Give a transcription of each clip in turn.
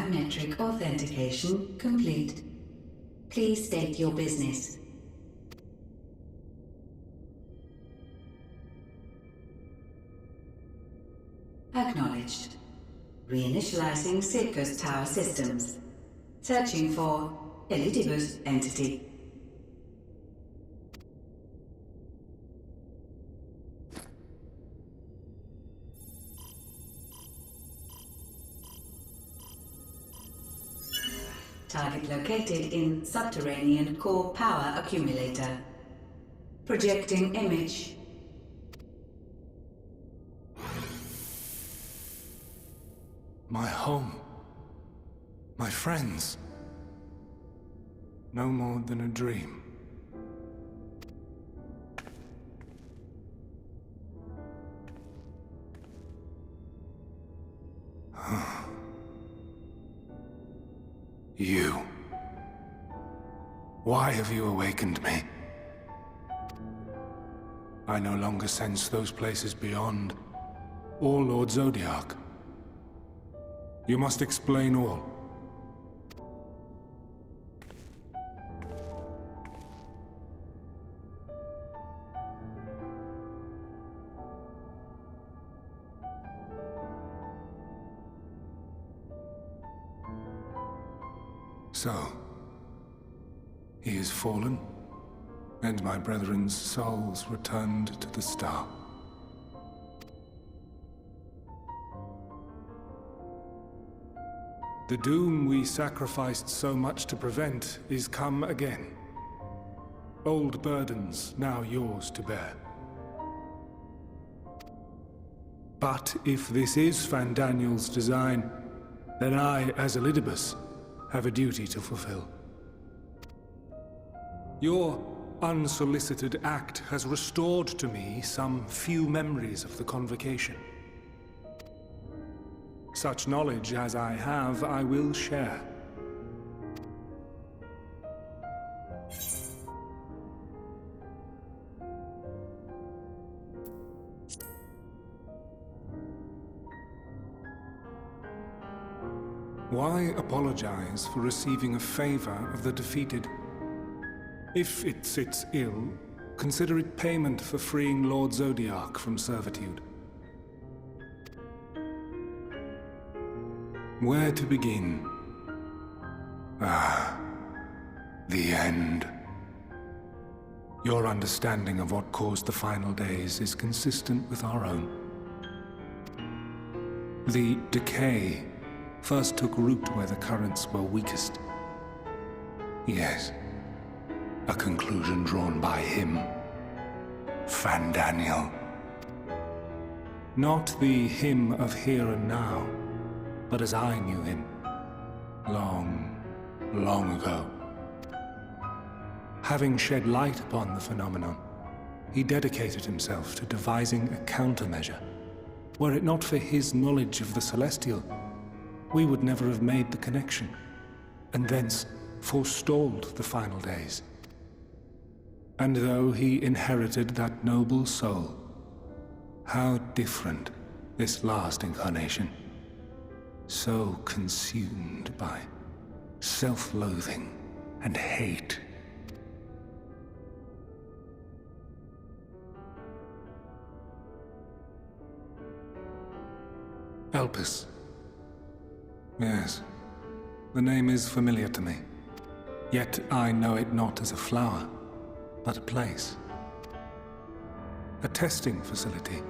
Biometric authentication complete. Please state your business. Acknowledged. Reinitializing Circus Tower systems. Searching for Elidibus entity. Target located in subterranean core power accumulator. Projecting image. My home. My friends. No more than a dream. You. Why have you awakened me? I no longer sense those places beyond, or Lord Zodiac. You must explain all. So, he is fallen, and my brethren's souls returned to the star. The doom we sacrificed so much to prevent is come again. Old burdens now yours to bear. But if this is Fandaniel's design, then I, as Elidibus, have a duty to fulfill. Your unsolicited act has restored to me some few memories of the convocation. Such knowledge as I have, I will share. Why apologize for receiving a favor of the defeated? If it sits ill, consider it payment for freeing Lord Zodiac from servitude. Where to begin? The end. Your understanding of what caused the final days is consistent with our own. The decay first took root where the currents were weakest. Yes, a conclusion drawn by him, Fandaniel. Not the him of here and now, but as I knew him, long, long ago. Having shed light upon the phenomenon, he dedicated himself to devising a countermeasure. Were it not for his knowledge of the Celestial, we would never have made the connection, and thence forestalled the final days. And though he inherited that noble soul, how different this last incarnation, so consumed by self-loathing and hate. Elpis. Yes, the name is familiar to me. Yet I know it not as a flower, but a place. A testing facility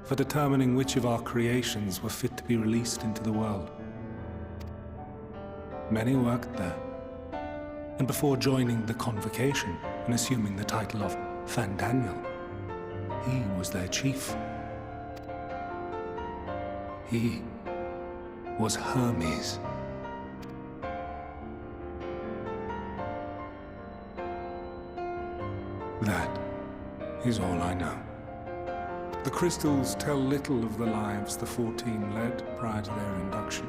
for determining which of our creations were fit to be released into the world. Many worked there, and before joining the convocation and assuming the title of Fandaniel, he was their chief. He was Hermes. That is all I know. The crystals tell little of the lives the 14 led prior to their induction.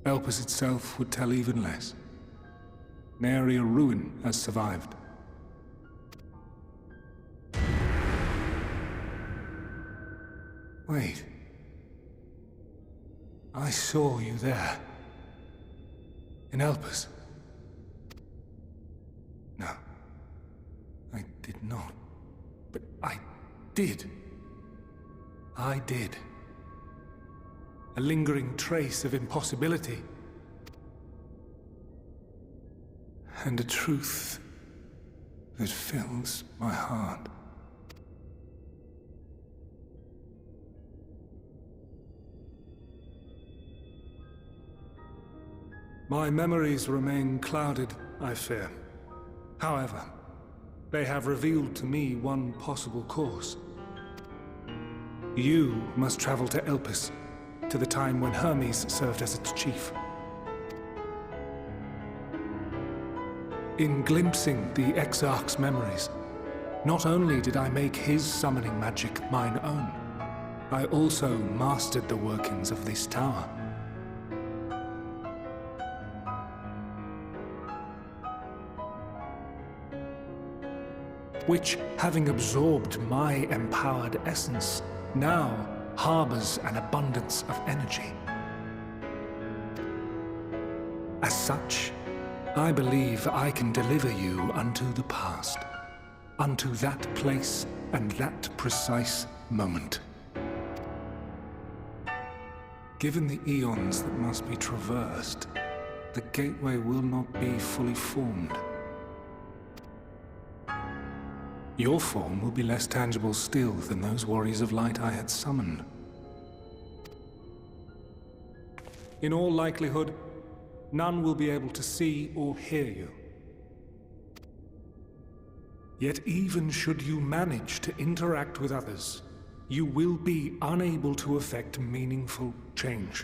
Elpis itself would tell even less. Nary a ruin has survived. Wait. I saw you there. In Elpis. No. I did not. But I did. I did. A lingering trace of impossibility. And a truth that fills my heart. My memories remain clouded, I fear. However, they have revealed to me one possible course. You must travel to Elpis, to the time when Hermes served as its chief. In glimpsing the Exarch's memories, not only did I make his summoning magic mine own, I also mastered the workings of this tower. Which, having absorbed my empowered essence, now harbors an abundance of energy. As such, I believe I can deliver you unto the past, unto that place and that precise moment. Given the eons that must be traversed, the gateway will not be fully formed. Your form will be less tangible still than those warriors of light I had summoned. In all likelihood, none will be able to see or hear you. Yet even should you manage to interact with others, you will be unable to effect meaningful change.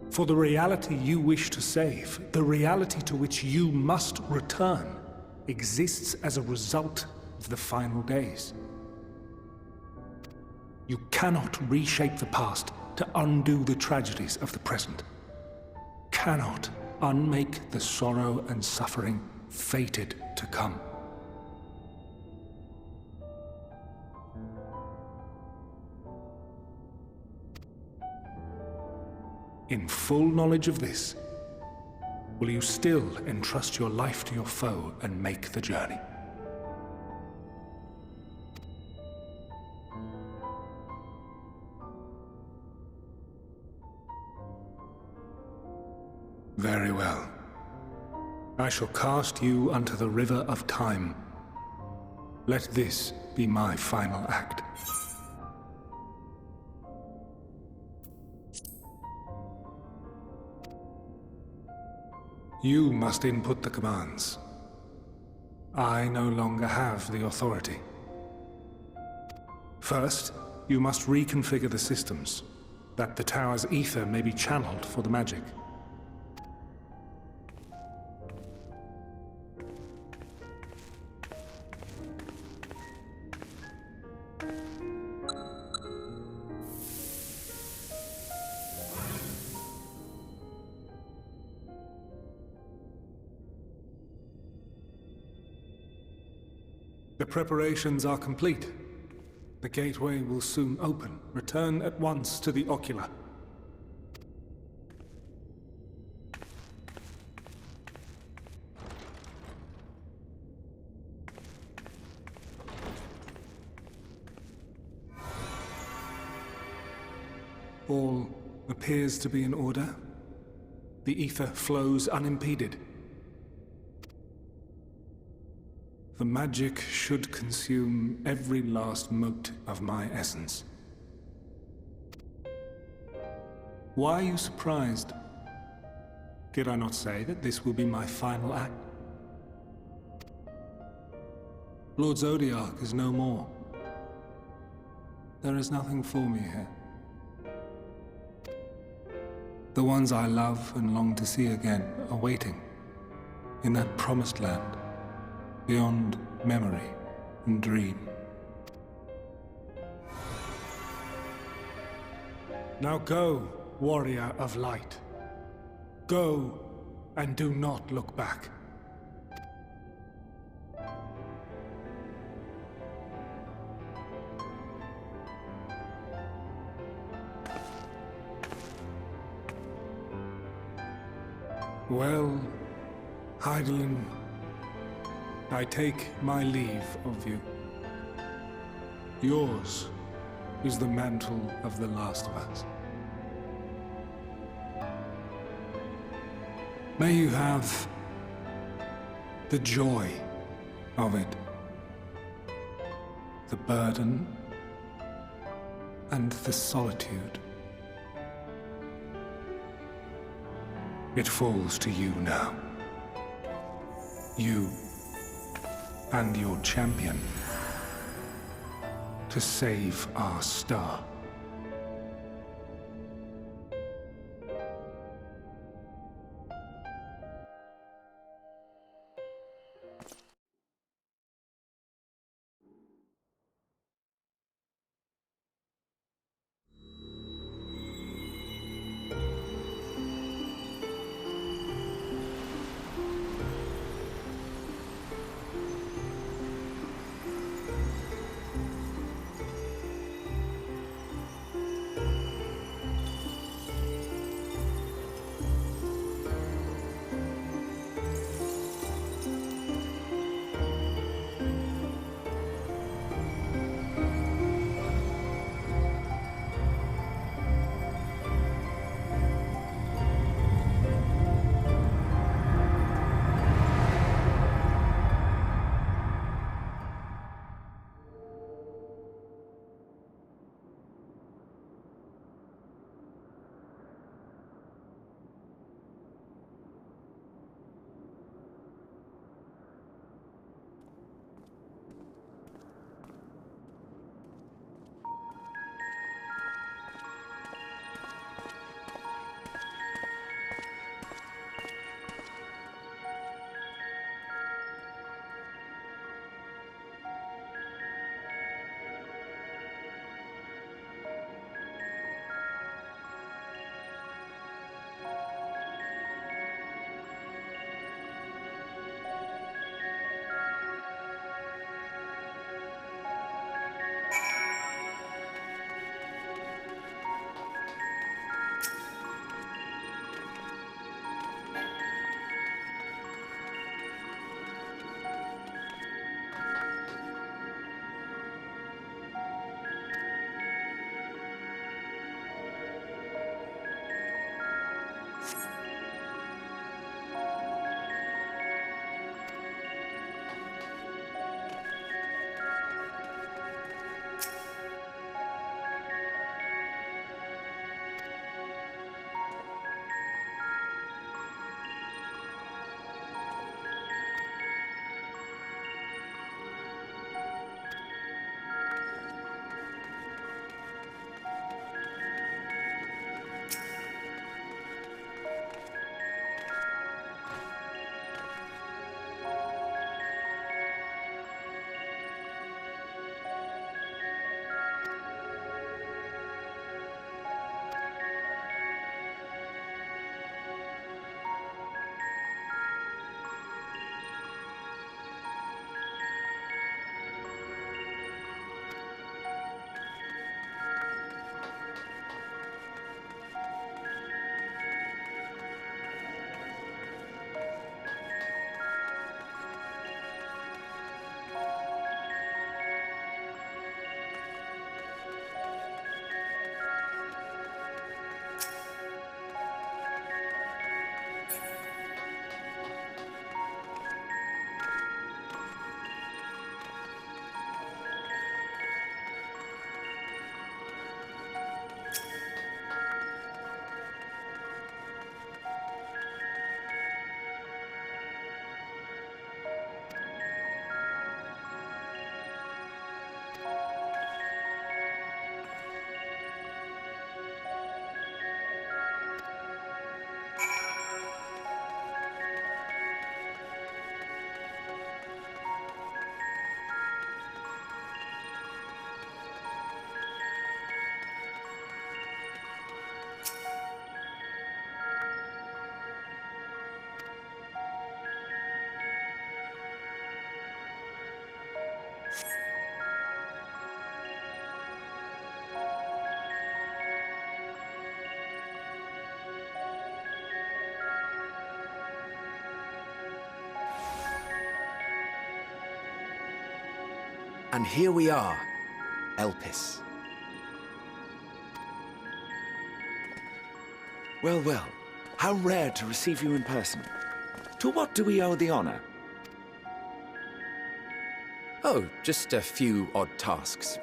For the reality you wish to save, the reality to which you must return, exists as a result of the final days. You cannot reshape the past to undo the tragedies of the present. Cannot unmake the sorrow and suffering fated to come. In full knowledge of this, will you still entrust your life to your foe and make the journey? Very well. I shall cast you unto the river of time. Let this be my final act. You must input the commands. I no longer have the authority. First, you must reconfigure the systems, that the tower's ether may be channeled for the magic. The preparations are complete. The gateway will soon open. Return at once to the ocular. All appears to be in order. The ether flows unimpeded. The magic should consume every last mote of my essence. Why are you surprised? Did I not say that this will be my final act? Lord Zodiac is no more. There is nothing for me here. The ones I love and long to see again are waiting in that promised land. Beyond memory and dream. Now go, warrior of light. Go, and do not look back. Well, Heidelin, I take my leave of you. Yours is the mantle of the last of us. May you have the joy of it, the burden, and the solitude. It falls to you now. You and your champion to save our star. And here we are, Elpis. Well, well, how rare to receive you in person. To what do we owe the honor? Oh, just a few odd tasks.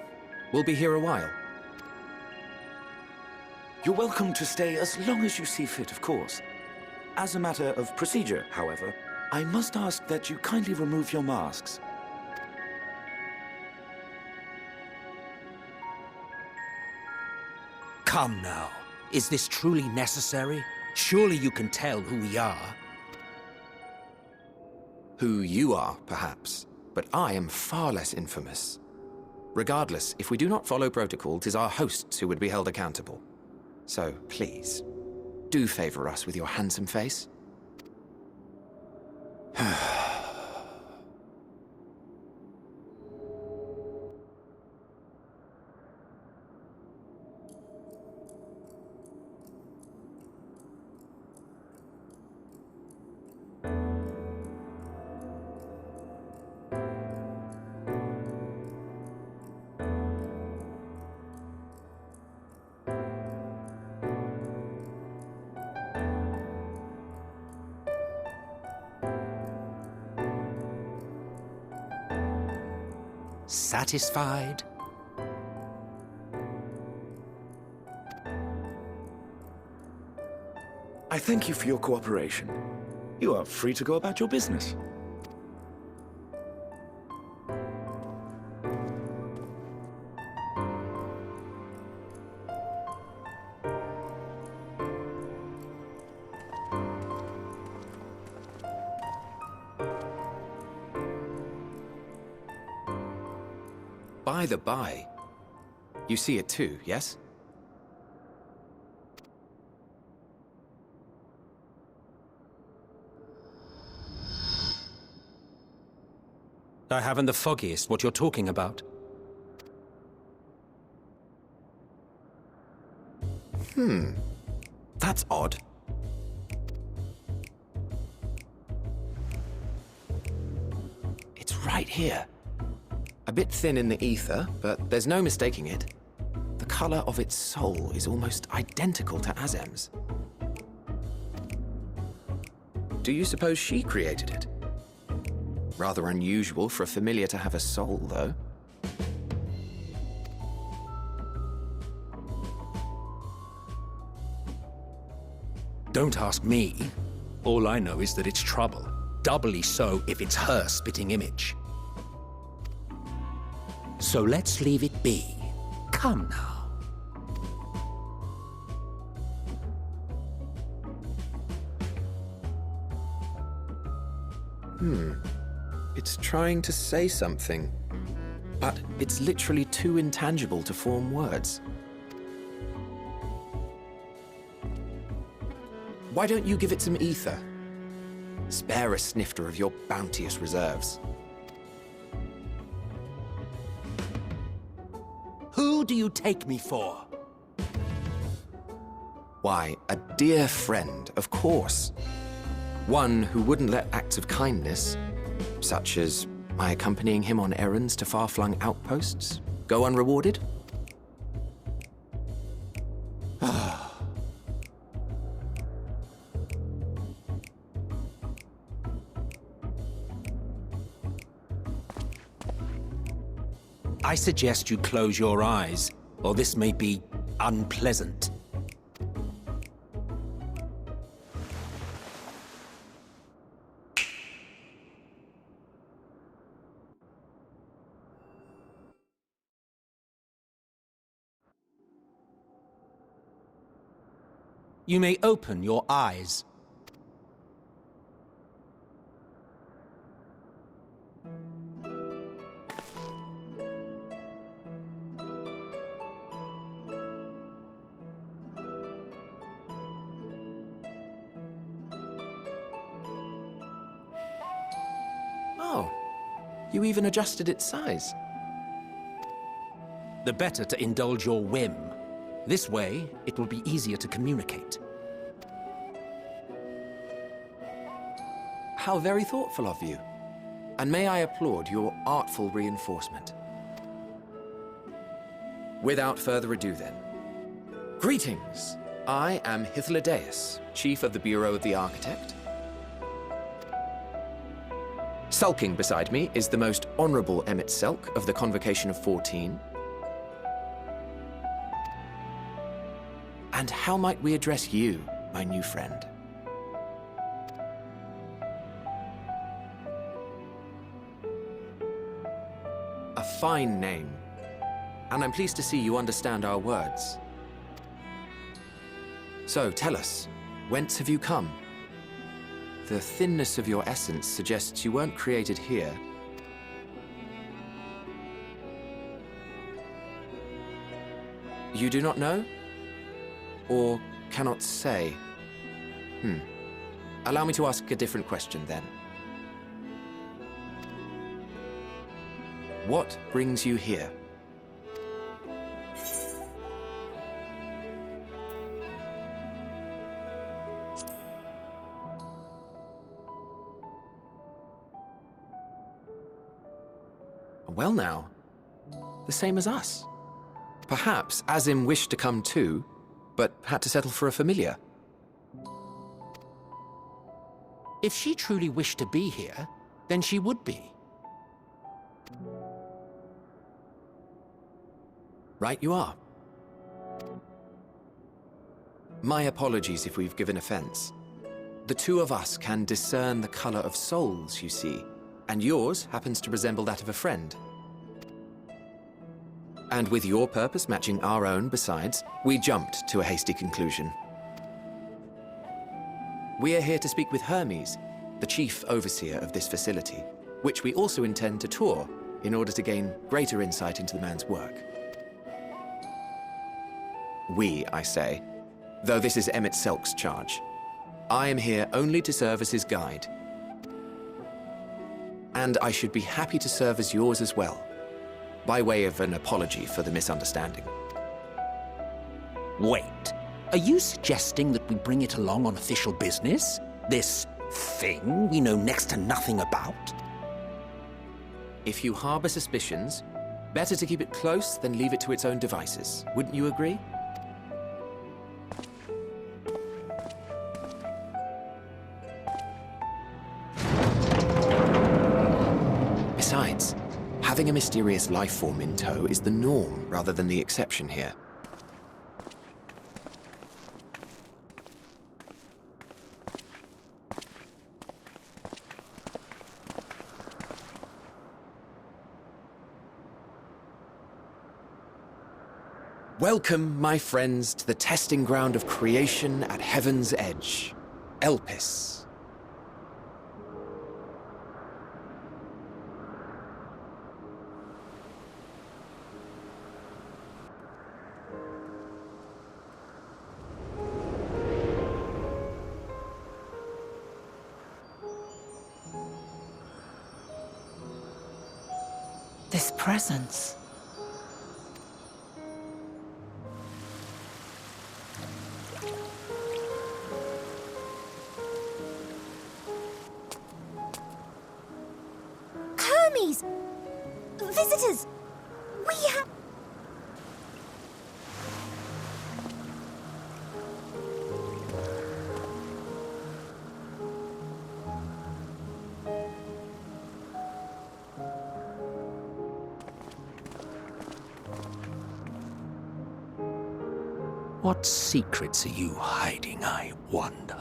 We'll be here a while. You're welcome to stay as long as you see fit, of course. As a matter of procedure, however, I must ask that you kindly remove your masks. Come now. Is this truly necessary? Surely you can tell who we are. Who you are, perhaps, but I am far less infamous. Regardless, if we do not follow protocol, 'tis our hosts who would be held accountable. So, please, do favor us with your handsome face. Satisfied? I thank you for your cooperation. You are free to go about your business. By the by, you see it too, yes? I haven't the foggiest what you're talking about. That's odd. It's right here. A bit thin in the ether, but there's no mistaking it. The color of its soul is almost identical to Azem's. Do you suppose she created it? Rather unusual for a familiar to have a soul, though. Don't ask me. All I know is that it's trouble. Doubly so if it's her spitting image. So let's leave it be. Come now. It's trying to say something, but it's literally too intangible to form words. Why don't you give it some ether? Spare a snifter of your bounteous reserves. Who do you take me for? Why, a dear friend, of course. One who wouldn't let acts of kindness, such as my accompanying him on errands to far-flung outposts, go unrewarded? I suggest you close your eyes, or this may be unpleasant. You may open your eyes. Oh, you even adjusted its size. The better to indulge your whim. This way, it will be easier to communicate. How very thoughtful of you. And may I applaud your artful reinforcement. Without further ado then. Greetings! I am Hythlodaeus, Chief of the Bureau of the Architect. Sulking beside me is the most honorable Emmet Selk of the Convocation of 14. And how might we address you, my new friend? A fine name. And I'm pleased to see you understand our words. So, tell us, whence have you come? The thinness of your essence suggests you weren't created here. You do not know? Or cannot say? Allow me to ask a different question then. What brings you here? Well now, the same as us. Perhaps Azim wished to come too, but had to settle for a familiar. If she truly wished to be here, then she would be. Right you are. My apologies if we've given offense. The two of us can discern the color of souls, you see, and yours happens to resemble that of a friend. And with your purpose matching our own besides, we jumped to a hasty conclusion. We are here to speak with Hermes, the chief overseer of this facility, which we also intend to tour in order to gain greater insight into the man's work. We, I say, though this is Emmet Selk's charge. I am here only to serve as his guide. And I should be happy to serve as yours as well, by way of an apology for the misunderstanding. Wait, are you suggesting that we bring it along on official business? This thing we know next to nothing about? If you harbor suspicions, better to keep it close than leave it to its own devices. Wouldn't you agree? Besides, having a mysterious life form in tow is the norm rather than the exception here. Welcome, my friends, to the testing ground of creation at Heaven's Edge, Elpis. This presence. Hermes! Visitors! We have... What secrets are you hiding, I wonder?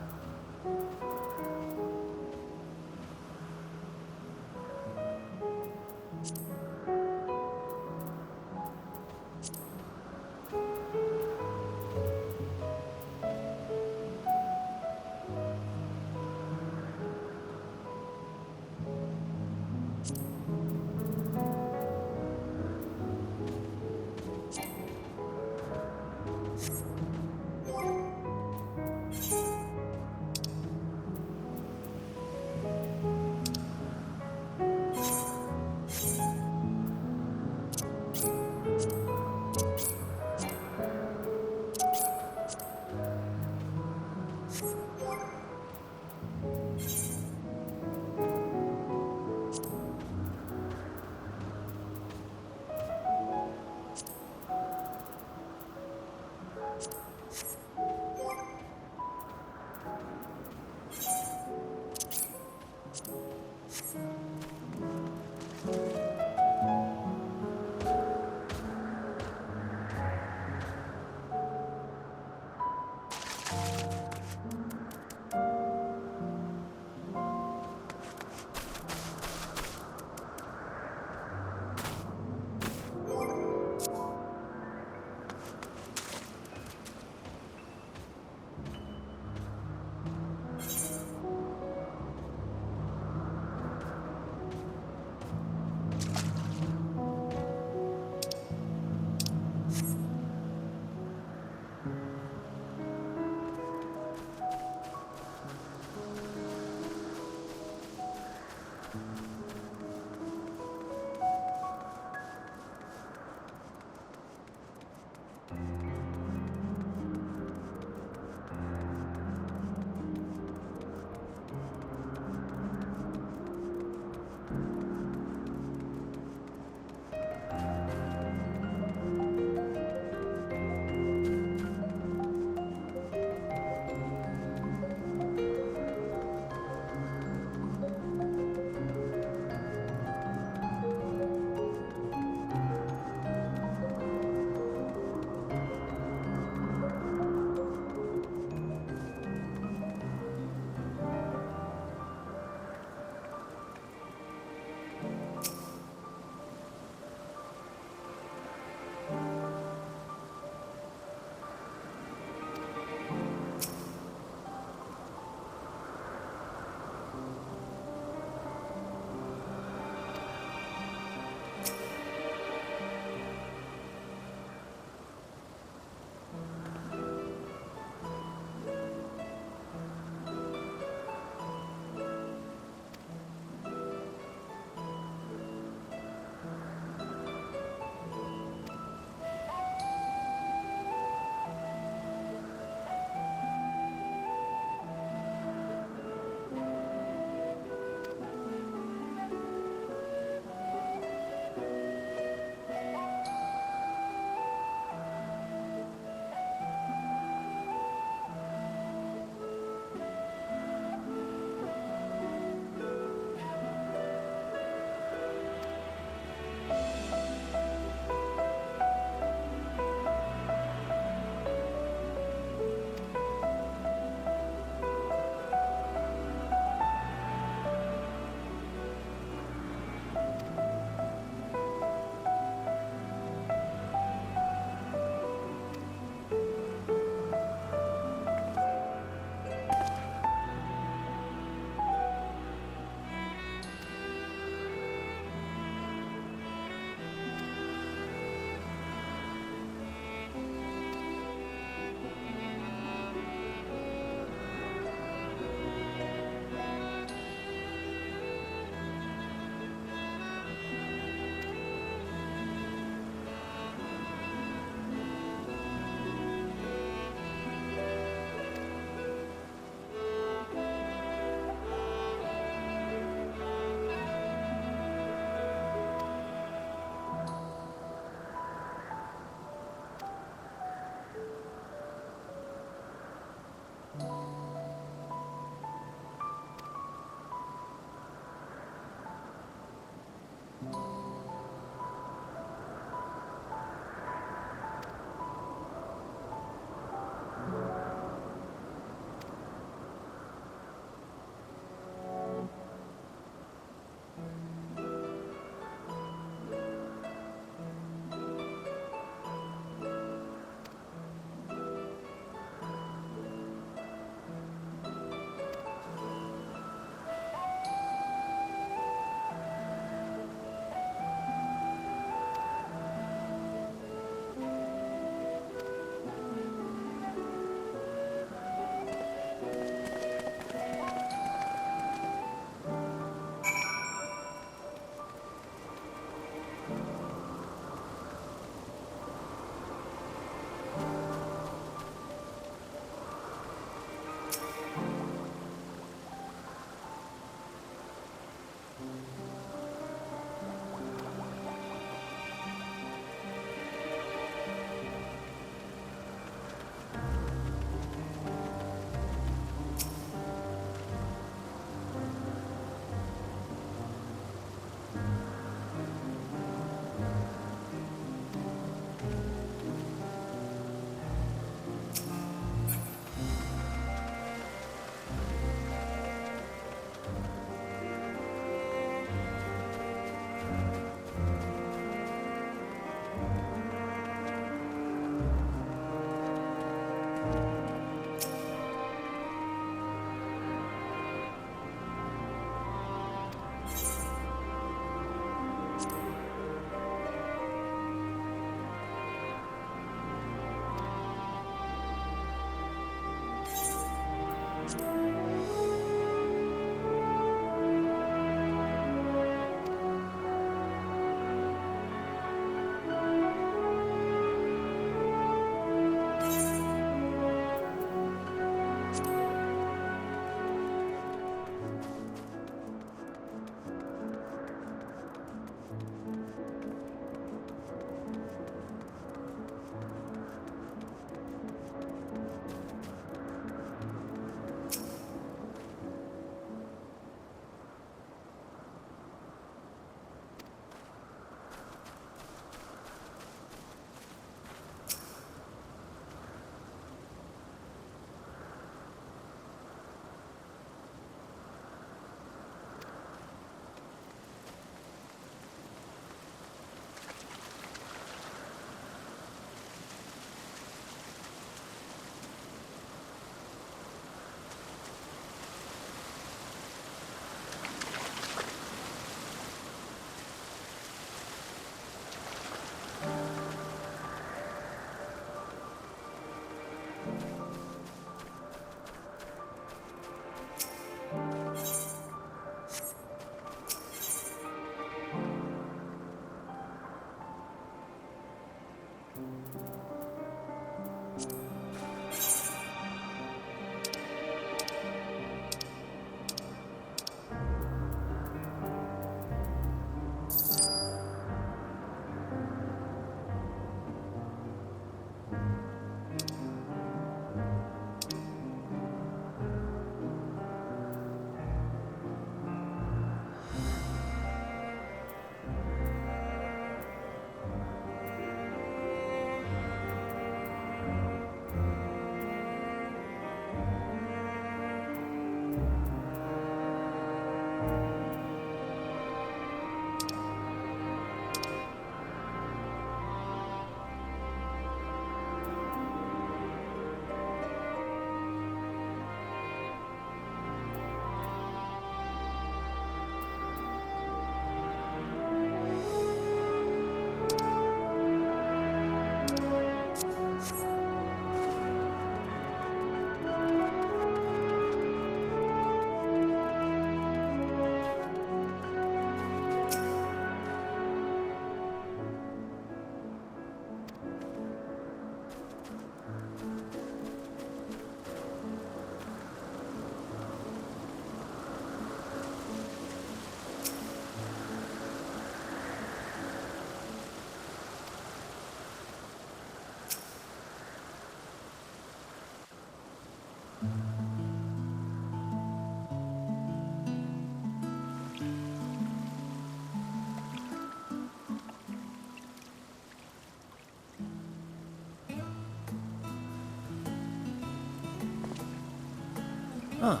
Ah,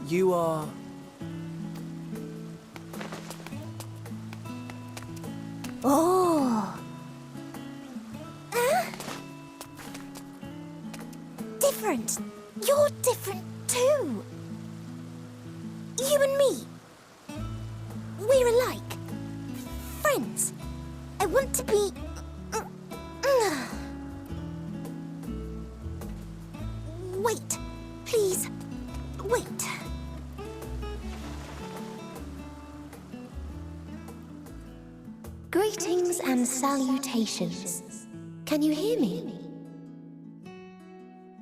you are... Oh. Different. You're different too. You and me. We're alike. Friends. I want to be... Wait. Please. Wait. Greetings and salutations. Can you hear me?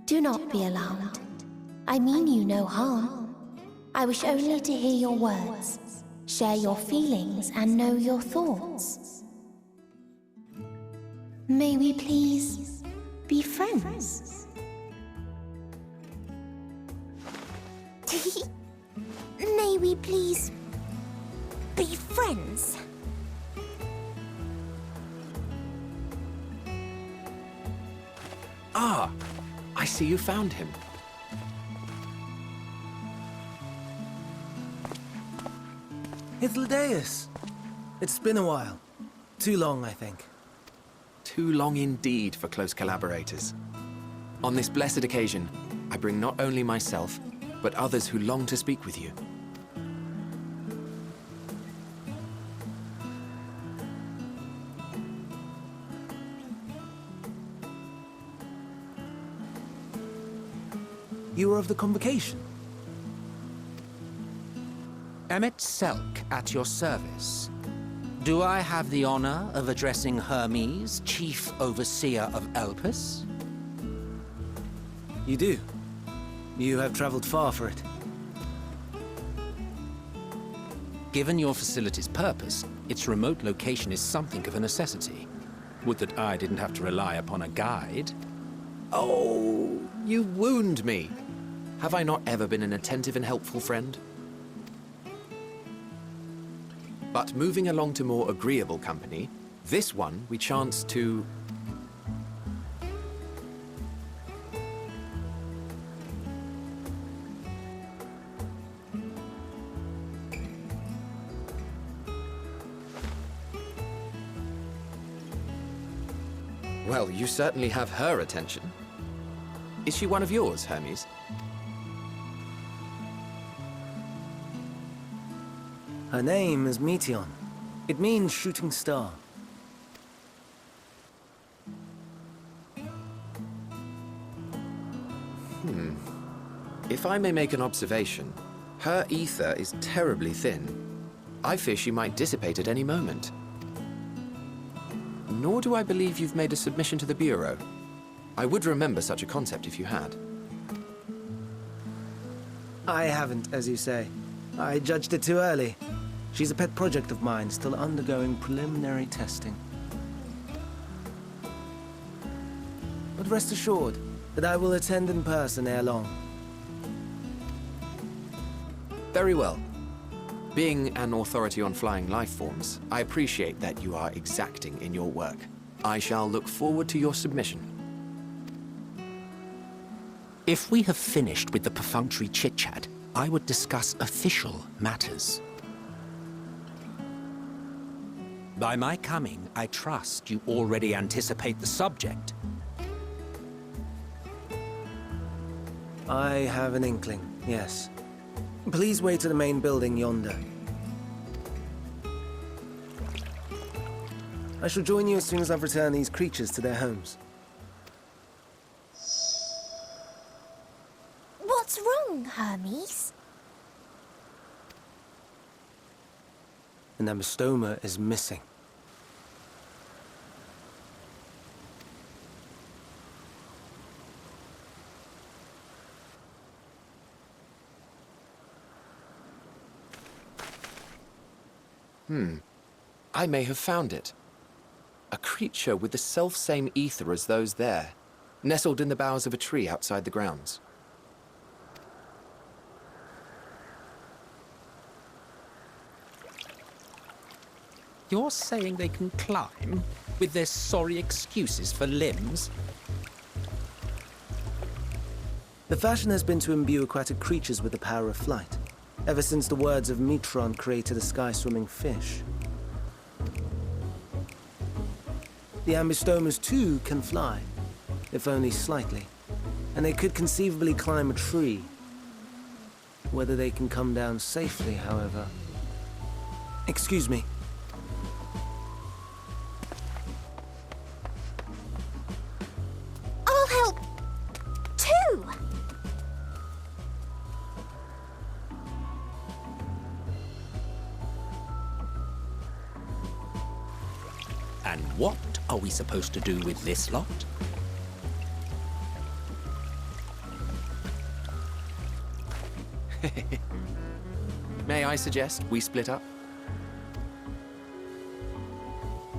Do not be alarmed. I mean you no harm. I wish only to hear your words, share your feelings, and know your thoughts. May we please be friends? May we please be friends? Ah, I see you found him. Hythlodaeus! It's been a while. Too long, I think. Too long indeed for close collaborators. On this blessed occasion, I bring not only myself, but others who long to speak with you. You were of the convocation? Emmett Selk at your service. Do I have the honor of addressing Hermes, Chief Overseer of Elpis? You do. You have traveled far for it. Given your facility's purpose, its remote location is something of a necessity. Would that I didn't have to rely upon a guide. Oh, you wound me. Have I not ever been an attentive and helpful friend? But moving along to more agreeable company, this one we chance to... Well, you certainly have her attention. Is she one of yours, Hermes? Her name is Meteon. It means shooting star. If I may make an observation, her ether is terribly thin. I fear she might dissipate at any moment. Nor do I believe you've made a submission to the Bureau. I would remember such a concept if you had. I haven't, as you say. I judged it too early. She's a pet project of mine, still undergoing preliminary testing. But rest assured that I will attend in person ere long. Very well. Being an authority on flying life forms, I appreciate that you are exacting in your work. I shall look forward to your submission. If we have finished with the perfunctory chit-chat, I would discuss official matters. By my coming, I trust you already anticipate the subject. I have an inkling, yes. Please wait to the main building yonder. I shall join you as soon as I've returned these creatures to their homes. What's wrong, Hermes? An amostoma is missing. I may have found it. A creature with the self-same ether as those there, nestled in the boughs of a tree outside the grounds. You're saying they can climb, with their sorry excuses for limbs? The fashion has been to imbue aquatic creatures with the power of flight, ever since the words of Metron created a sky-swimming fish. The Ambistomas too can fly, if only slightly, and they could conceivably climb a tree. Whether they can come down safely, however... Excuse me. I'll help, too! And what are we supposed to do with this lot? May I suggest we split up?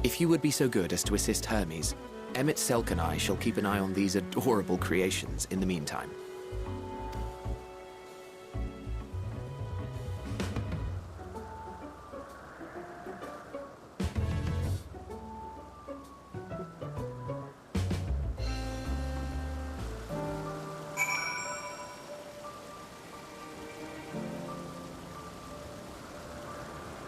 If you would be so good as to assist Hermes, Emmett Selk and I shall keep an eye on these adorable creations in the meantime.